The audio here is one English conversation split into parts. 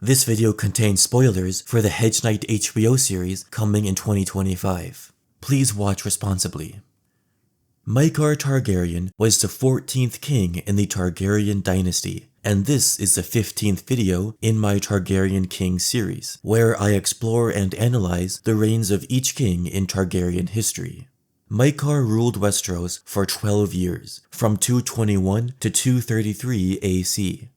This video contains spoilers for the Hedge Knight HBO series coming in 2025. Please watch responsibly. Maekar Targaryen was the 14th king in the Targaryen dynasty, and this is the 15th video in my Targaryen King series, where I explore and analyze the reigns of each king in Targaryen history. Maekar ruled Westeros for 12 years, from 221 to 233 AC.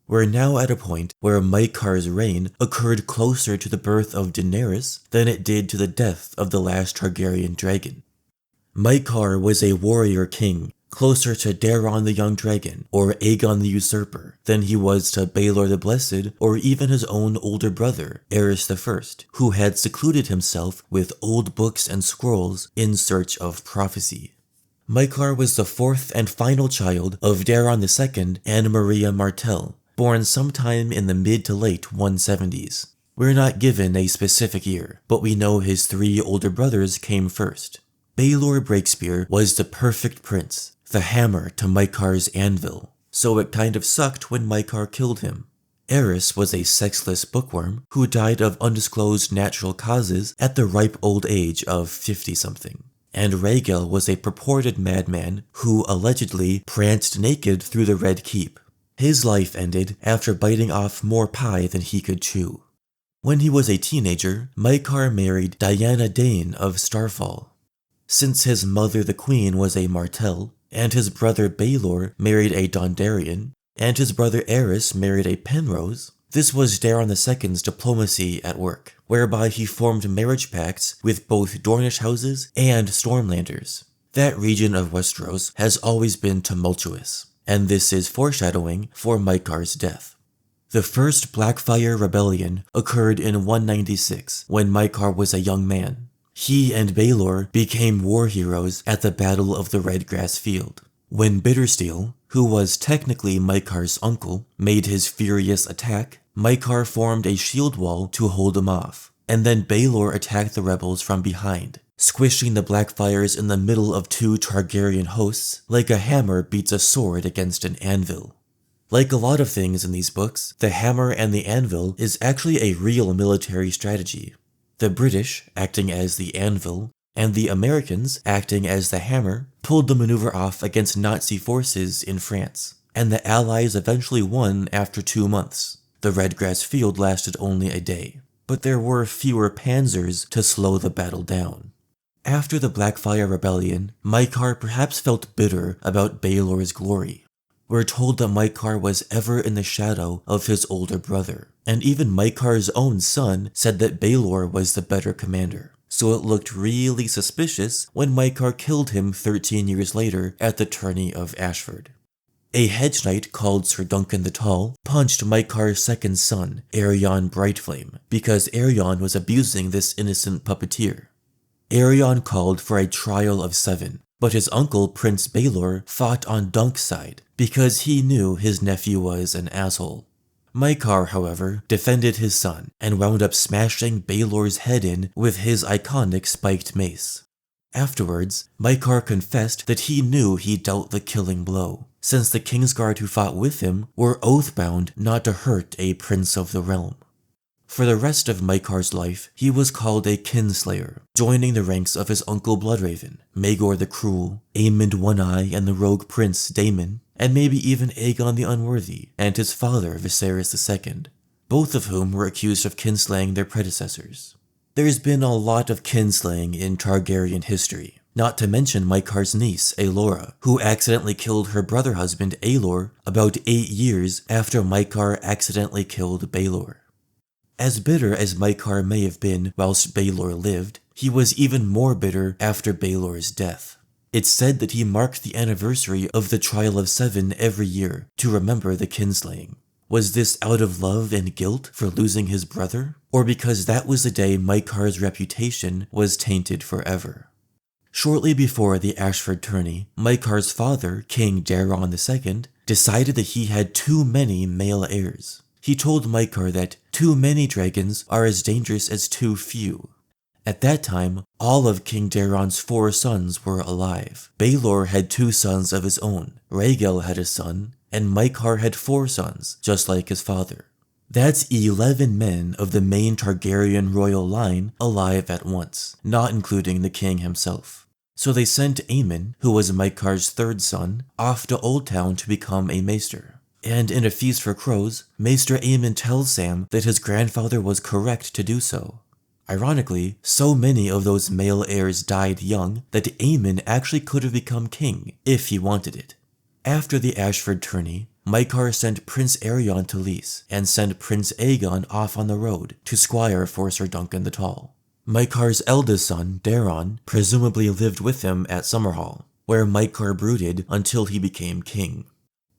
We're now at a point where Maekar's reign occurred closer to the birth of Daenerys than it did to the death of the last Targaryen dragon. Maekar was a warrior king, closer to Daeron the Young Dragon or Aegon the Usurper than he was to Baelor the Blessed or even his own older brother, Aerys I, who had secluded himself with old books and scrolls in search of prophecy. Maekar was the fourth and final child of Daeron II and Maria Martell, born sometime in the mid to late 170s. We're not given a specific year, but we know his three older brothers came first. Baelor Breakspear was the perfect prince, the hammer to Maekar's anvil, so it kind of sucked when Maekar killed him. Aerys was a sexless bookworm who died of undisclosed natural causes at the ripe old age of 50-something. And Rhaegal was a purported madman who allegedly pranced naked through the Red Keep. His life ended after biting off more pie than he could chew. When he was a teenager, Maekar married Diana Dane of Starfall. Since his mother the queen was a Martell, and his brother Baelor married a Dondarrion, and his brother Aerys married a Penrose, this was Daeron II's diplomacy at work, whereby he formed marriage pacts with both Dornish houses and Stormlanders. That region of Westeros has always been tumultuous, and this is foreshadowing for Maekar's death. The first Blackfyre Rebellion occurred in 196 when Maekar was a young man. He and Baelor became war heroes at the Battle of the Redgrass Field. When Bittersteel, who was technically Maekar's uncle, made his furious attack, Maekar formed a shield wall to hold him off, and then Baelor attacked the rebels from behind, squishing the Blackfyres in the middle of two Targaryen hosts like a hammer beats a sword against an anvil. Like a lot of things in these books, the hammer and the anvil is actually a real military strategy. The British, acting as the anvil, and the Americans, acting as the hammer, pulled the maneuver off against Nazi forces in France, and the Allies eventually won after 2 months. The Redgrass Field lasted only a day, but there were fewer panzers to slow the battle down. After the Blackfyre Rebellion, Maekar perhaps felt bitter about Baelor's glory. We're told that Maekar was ever in the shadow of his older brother, and even Maekar's own son said that Baelor was the better commander, so it looked really suspicious when Maekar killed him 13 years later at the tourney of Ashford. A hedge knight called Sir Duncan the Tall punched Maekar's second son, Aerion Brightflame, because Aerion was abusing this innocent puppeteer. Aerion called for a trial of 7, but his uncle Prince Baelor fought on Dunk's side because he knew his nephew was an asshole. Maekar, however, defended his son and wound up smashing Baelor's head in with his iconic spiked mace. Afterwards, Maekar confessed that he knew he dealt the killing blow, since the Kingsguard who fought with him were oath-bound not to hurt a prince of the realm. For the rest of Maekar's life, he was called a kinslayer, joining the ranks of his uncle Bloodraven, Maegor the Cruel, Aemond One-Eye and the rogue prince Daemon, and maybe even Aegon the Unworthy and his father Viserys II, both of whom were accused of kinslaying their predecessors. There's been a lot of kinslaying in Targaryen history, not to mention Maekar's niece, Aelora, who accidentally killed her brother husband Aelor about 8 years after Maekar accidentally killed Baelor. As bitter as Maekar may have been whilst Baelor lived, he was even more bitter after Baelor's death. It's said that he marked the anniversary of the Trial of 7 every year to remember the kinslaying. Was this out of love and guilt for losing his brother, or because that was the day Maekar's reputation was tainted forever? Shortly before the Ashford tourney, Maekar's father, King Daeron II, decided that he had too many male heirs. He told Maekar that too many dragons are as dangerous as too few. At that time, all of King Daeron's 4 sons were alive. Baelor had 2 sons of his own, Rhaegal had a son, and Maekar had 4 sons, just like his father. That's 11 men of the main Targaryen royal line alive at once, not including the king himself. So they sent Aemon, who was Maekar's third son, off to Old Town to become a maester. And in a feast for crows, Maester Aemon tells Sam that his grandfather was correct to do so. Ironically, so many of those male heirs died young that Aemon actually could have become king if he wanted it. After the Ashford tourney, Maekar sent Prince Aerion to Lys and sent Prince Aegon off on the road to squire for Sir Duncan the Tall. Maekar's eldest son, Daeron, presumably lived with him at Summerhall, where Maekar brooded until he became king.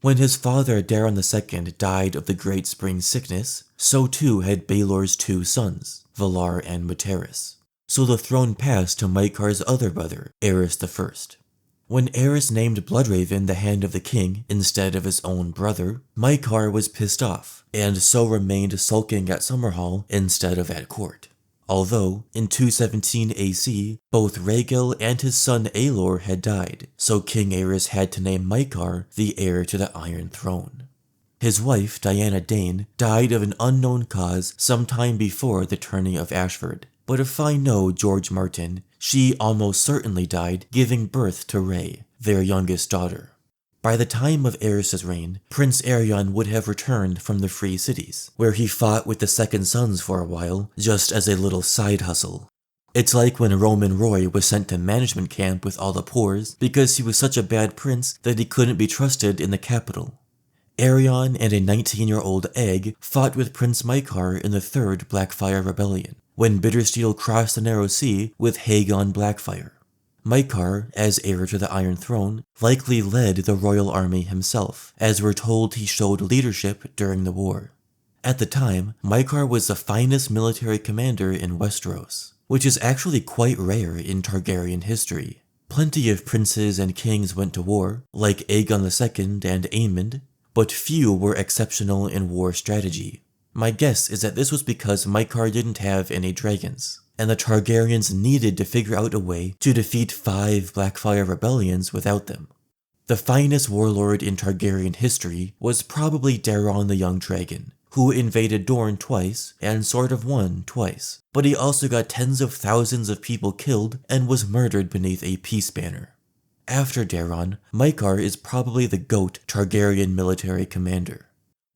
When his father Daeron II died of the Great Spring Sickness, so too had Baelor's two sons, Valar and Muteris. So the throne passed to Maekar's other brother, Aerys I. When Aerys named Bloodraven the Hand of the King instead of his own brother, Maekar was pissed off, and so remained sulking at Summerhall instead of at court. Although, in 217 AC, both Rhaegal and his son Aelor had died, so King Aerys had to name Maekar the heir to the Iron Throne. His wife, Diana Dane, died of an unknown cause sometime before the tourney of Ashford, but if I know George Martin, she almost certainly died giving birth to Rhae, their youngest daughter. By the time of Aerys' reign, Prince Aerion would have returned from the Free Cities, where he fought with the Second Sons for a while, just as a little side hustle. It's like when Roman Roy was sent to management camp with all the poors because he was such a bad prince that he couldn't be trusted in the capital. Aerion and a 19-year-old Egg fought with Prince Maekar in the Third Blackfyre Rebellion, when Bittersteel crossed the Narrow Sea with Aegon Blackfyre. Maekar, as heir to the Iron Throne, likely led the royal army himself, as we're told he showed leadership during the war. At the time, Maekar was the finest military commander in Westeros, which is actually quite rare in Targaryen history. Plenty of princes and kings went to war, like Aegon II and Aemond, but few were exceptional in war strategy. My guess is that this was because Maekar didn't have any dragons, and the Targaryens needed to figure out a way to defeat 5 Blackfyre Rebellions without them. The finest warlord in Targaryen history was probably Daeron the Young Dragon, who invaded Dorne twice and sort of won twice, but he also got tens of thousands of people killed and was murdered beneath a peace banner. After Daeron, Maekar is probably the GOAT Targaryen military commander.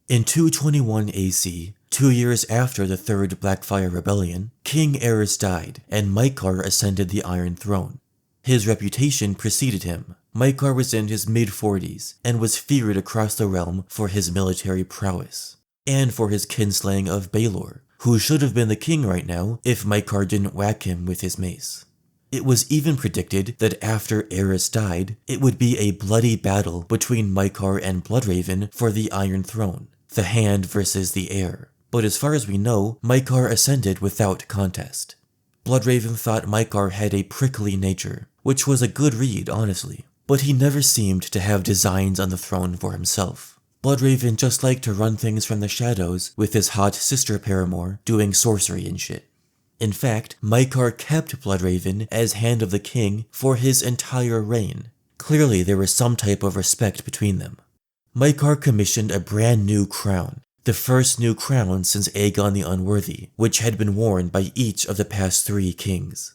In 221 AC, 2 years after the Third Blackfyre Rebellion, King Aerys died, and Maekar ascended the Iron Throne. His reputation preceded him. Maekar was in his mid-40s, and was feared across the realm for his military prowess, and for his kinslaying of Baelor, who should have been the king right now if Maekar didn't whack him with his mace. It was even predicted that after Aerys died, it would be a bloody battle between Maekar and Bloodraven for the Iron Throne, the hand versus the heir. But as far as we know, Maekar ascended without contest. Bloodraven thought Maekar had a prickly nature, which was a good read, honestly, but he never seemed to have designs on the throne for himself. Bloodraven just liked to run things from the shadows with his hot sister paramour doing sorcery and shit. In fact, Maekar kept Bloodraven as Hand of the King for his entire reign. Clearly there was some type of respect between them. Maekar commissioned a brand new crown, the first new crown since Aegon the Unworthy, which had been worn by each of the past 3 kings.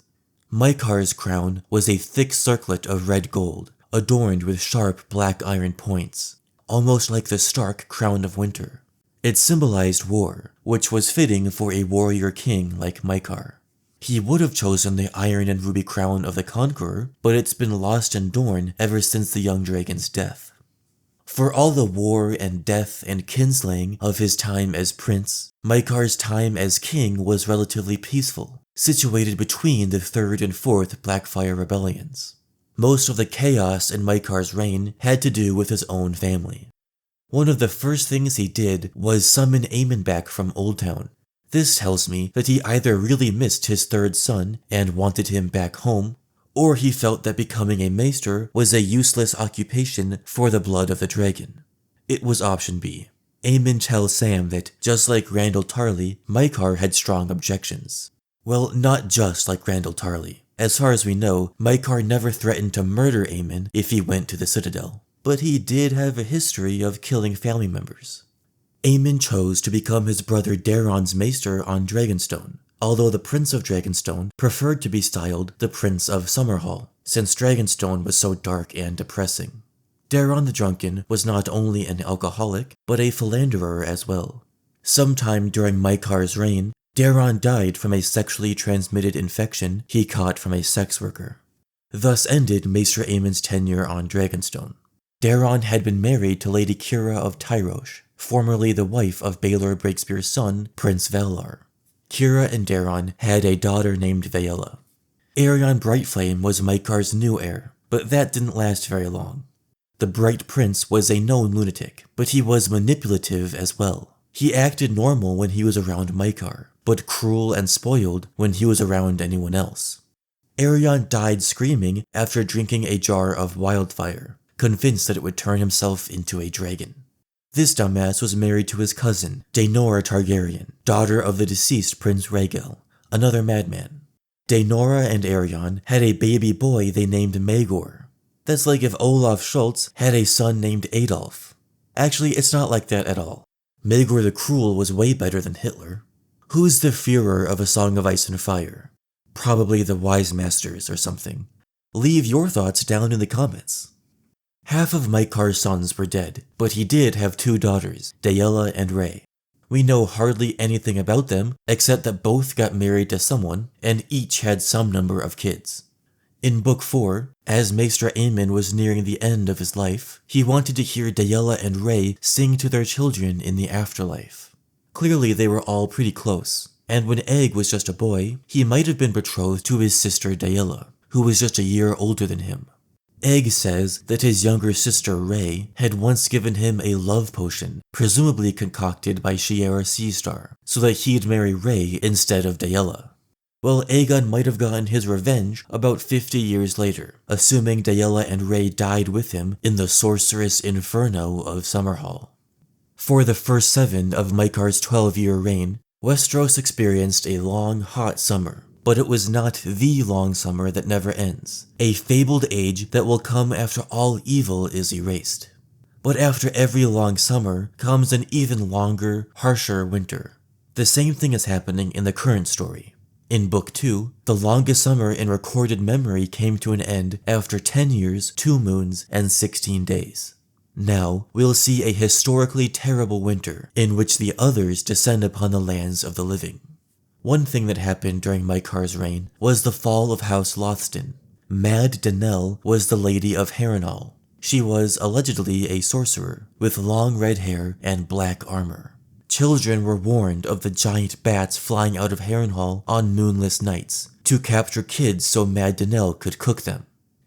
Maekar's crown was a thick circlet of red gold, adorned with sharp black iron points, almost like the Stark Crown of Winter. It symbolized war, which was fitting for a warrior king like Maekar. He would have chosen the iron and ruby crown of the Conqueror, but it's been lost in Dorne ever since the young dragon's death. For all the war and death and kinslaying of his time as prince, Maekar's time as king was relatively peaceful, situated between the 3rd and 4th Blackfyre Rebellions. Most of the chaos in Maekar's reign had to do with his own family. One of the first things he did was summon Aemon back from Old Town. This tells me that he either really missed his 3rd son and wanted him back home, or he felt that becoming a maester was a useless occupation for the blood of the dragon. It was option B. Aemon tells Sam that, just like Randyll Tarly, Maekar had strong objections. Well, not just like Randyll Tarly. As far as we know, Maekar never threatened to murder Aemon if he went to the Citadel, but he did have a history of killing family members. Aemon chose to become his brother Daeron's maester on Dragonstone, although the Prince of Dragonstone preferred to be styled the Prince of Summerhall, since Dragonstone was so dark and depressing. Daeron the Drunken was not only an alcoholic, but a philanderer as well. Sometime during Maekar's reign, Daeron died from a sexually transmitted infection he caught from a sex worker. Thus ended Maester Aemon's tenure on Dragonstone. Daeron had been married to Lady Kira of Tyrosh, formerly the wife of Baelor Breakspear's son, Prince Valar. Kira and Daeron had a daughter named Vaela. Aerion Brightflame was Maekar's new heir, but that didn't last very long. The Bright Prince was a known lunatic, but he was manipulative as well. He acted normal when he was around Maekar, but cruel and spoiled when he was around anyone else. Aerion died screaming after drinking a jar of wildfire, convinced that it would turn himself into a dragon. This dumbass was married to his cousin, Daenora Targaryen, daughter of the deceased Prince Rhaegal, another madman. Daenora and Aerion had a baby boy they named Maegor. That's like if Olaf Schultz had a son named Adolf. Actually, it's not like that at all. Maegor the Cruel was way better than Hitler. Who's the Führer of A Song of Ice and Fire? Probably the Wise Masters or something. Leave your thoughts down in the comments. Half of Maekar's sons were dead, but he did have 2 daughters, Daella and Rhae. We know hardly anything about them, except that both got married to someone, and each had some number of kids. In Book 4, as Maester Aemon was nearing the end of his life, he wanted to hear Daella and Rhae sing to their children in the afterlife. Clearly they were all pretty close, and when Egg was just a boy, he might have been betrothed to his sister Daella, who was just a year older than him. Egg says that his younger sister Rhae had once given him a love potion, presumably concocted by Shiera Seastar, so that he'd marry Rhae instead of Daella. Well, Aegon might have gotten his revenge about 50 years later, assuming Daella and Rhae died with him in the sorcerous inferno of Summerhall. For the first 7 of Maekar's 12-year reign, Westeros experienced a long, hot summer. But it was not the long summer that never ends, a fabled age that will come after all evil is erased. But after every long summer comes an even longer, harsher winter. The same thing is happening in the current story. In Book 2, the longest summer in recorded memory came to an end after 10 years, 2 moons, and 16 days. Now, we'll see a historically terrible winter in which the others descend upon the lands of the living. One thing that happened during Maekar's reign was the fall of House Lothston. Mad Danelle was the Lady of Harrenhal. She was allegedly a sorcerer, with long red hair and black armor. Children were warned of the giant bats flying out of Harrenhal on moonless nights, to capture kids so Mad Danelle could cook them.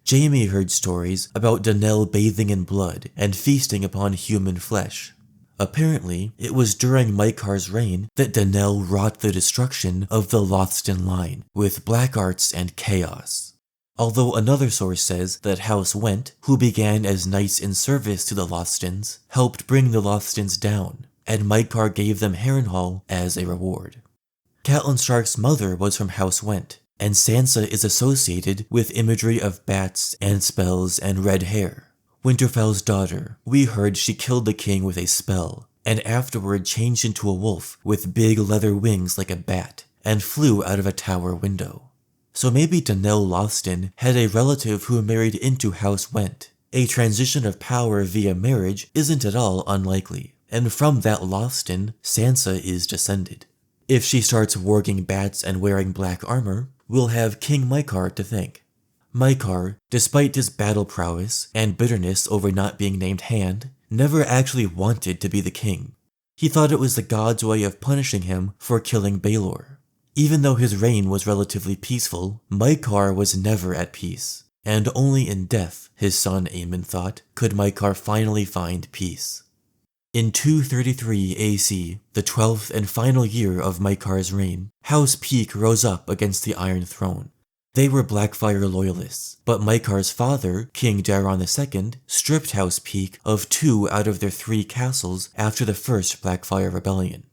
Jaime heard stories about Danelle bathing in blood and feasting upon human flesh. Apparently, it was during Maekar's reign that Danelle wrought the destruction of the Lothston line with black arts and chaos. Although another source says that House Went, who began as knights in service to the Lothstons, helped bring the Lothstons down, and Maekar gave them Harrenhal as a reward. Catelyn Stark's mother was from House Went, and Sansa is associated with imagery of bats and spells and red hair. Winterfell's daughter, we heard she killed the king with a spell, and afterward changed into a wolf with big leather wings like a bat, and flew out of a tower window. So maybe Danelle Lothston had a relative who married into House Went. A transition of power via marriage isn't at all unlikely, and from that Lothston, Sansa is descended. If she starts warging bats and wearing black armor, we'll have King Maekar to thank. Maekar, despite his battle prowess and bitterness over not being named Hand, never actually wanted to be the king. He thought it was the gods' way of punishing him for killing Baelor. Even though his reign was relatively peaceful, Maekar was never at peace, and only in death, his son Aemon thought, could Maekar finally find peace. In 233 AC, the 12th and final year of Maekar's reign, House Peak rose up against the Iron Throne. They were Blackfyre loyalists, but Maekar's father, King Daeron II, stripped House Peak of 2 out of their 3 castles after the first Blackfyre Rebellion.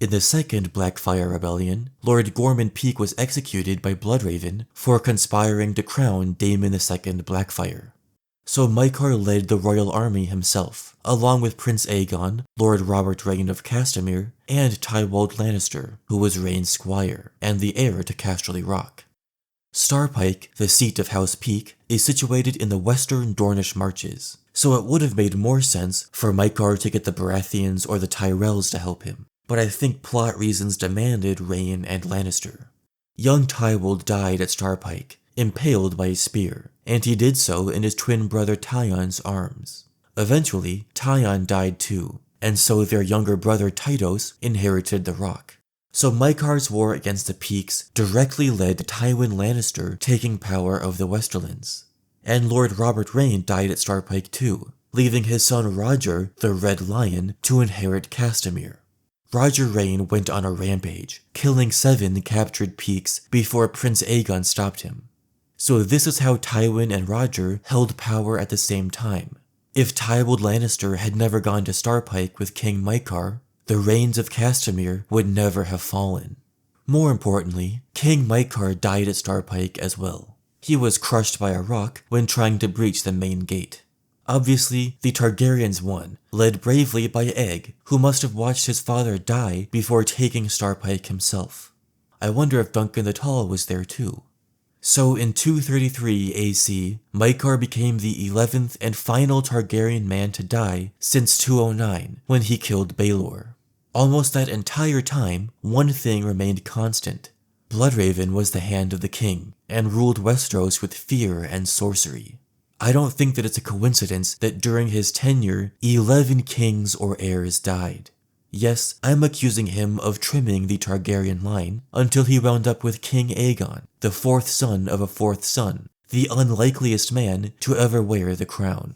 In the second Blackfyre Rebellion, Lord Gormund Peak was executed by Bloodraven for conspiring to crown Daemon II Blackfyre. So Maekar led the royal army himself, along with Prince Aegon, Lord Robert Reyne of Castamere, and Tywald Lannister, who was Reyne's squire and the heir to Casterly Rock. Starpike, the seat of House Peak, is situated in the western Dornish marches, so it would have made more sense for Maekar to get the Baratheons or the Tyrells to help him, but I think plot reasons demanded Reyne and Lannister. Young Tywald died at Starpike, impaled by a spear, and he did so in his twin brother Tyon's arms. Eventually, Tyon died too, and so their younger brother Tydos inherited the rock. So Maekar's war against the Peaks directly led to Tywin Lannister taking power of the Westerlands. And Lord Robert Reyne died at Starpike too, leaving his son Roger, the Red Lion, to inherit Castamere. Roger Reyne went on a rampage, killing 7 captured Peaks before Prince Aegon stopped him. So this is how Tywin and Roger held power at the same time. If Tywald Lannister had never gone to Starpike with King Maekar, the reigns of Castamere would never have fallen. More importantly, King Maekar died at Starpike as well. He was crushed by a rock when trying to breach the main gate. Obviously, the Targaryens won, led bravely by Aeg, who must have watched his father die before taking Starpike himself. I wonder if Duncan the Tall was there too. So in 233 AC, Maekar became the 11th and final Targaryen man to die since 209, when he killed Baelor. Almost that entire time, one thing remained constant. Bloodraven was the hand of the king, and ruled Westeros with fear and sorcery. I don't think that it's a coincidence that during his tenure, 11 kings or heirs died. Yes, I'm accusing him of trimming the Targaryen line until he wound up with King Aegon, the 4th son of a 4th son, the unlikeliest man to ever wear the crown.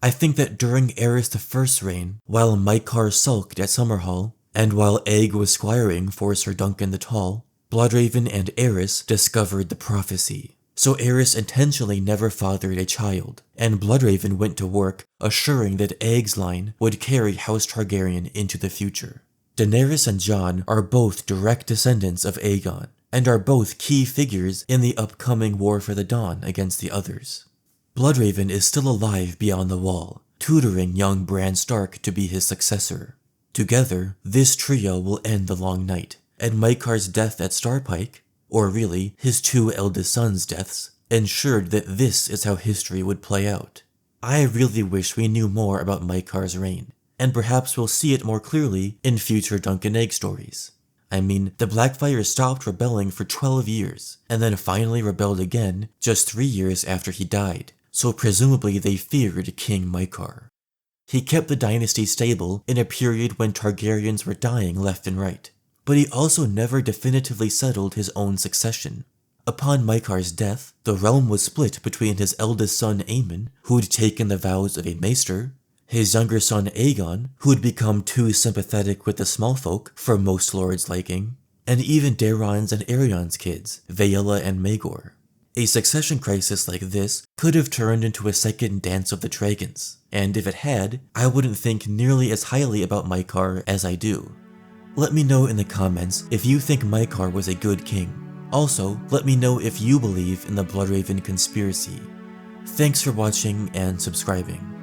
I think that during Aerys I's reign, while Maekar sulked at Summerhall, and while Aeg was squiring for Sir Duncan the Tall, Bloodraven and Aerys discovered the prophecy. So Aerys intentionally never fathered a child, and Bloodraven went to work assuring that Aeg's line would carry House Targaryen into the future. Daenerys and Jon are both direct descendants of Aegon, and are both key figures in the upcoming War for the Dawn against the others. Bloodraven is still alive beyond the wall, tutoring young Bran Stark to be his successor. Together, this trio will end the Long Night, and Maekar's death at Starpike, or really, his 2 eldest sons' deaths, ensured that this is how history would play out. I really wish we knew more about Maekar's reign, and perhaps we'll see it more clearly in future Dunk and Egg stories. I mean, the Blackfyre stopped rebelling for 12 years, and then finally rebelled again just 3 years after he died, so presumably they feared King Maekar. He kept the dynasty stable in a period when Targaryens were dying left and right, but he also never definitively settled his own succession. Upon Maekar's death, the realm was split between his eldest son Aemon, who'd taken the vows of a maester, his younger son Aegon, who'd become too sympathetic with the small folk for most lords' liking, and even Daeron's and Aerion's kids, Vaela and Maegor. A succession crisis like this could have turned into a second Dance of the Dragons, and if it had, I wouldn't think nearly as highly about Maekar as I do. Let me know in the comments if you think Maekar was a good king. Also, let me know if you believe in the Bloodraven conspiracy. Thanks for watching and subscribing.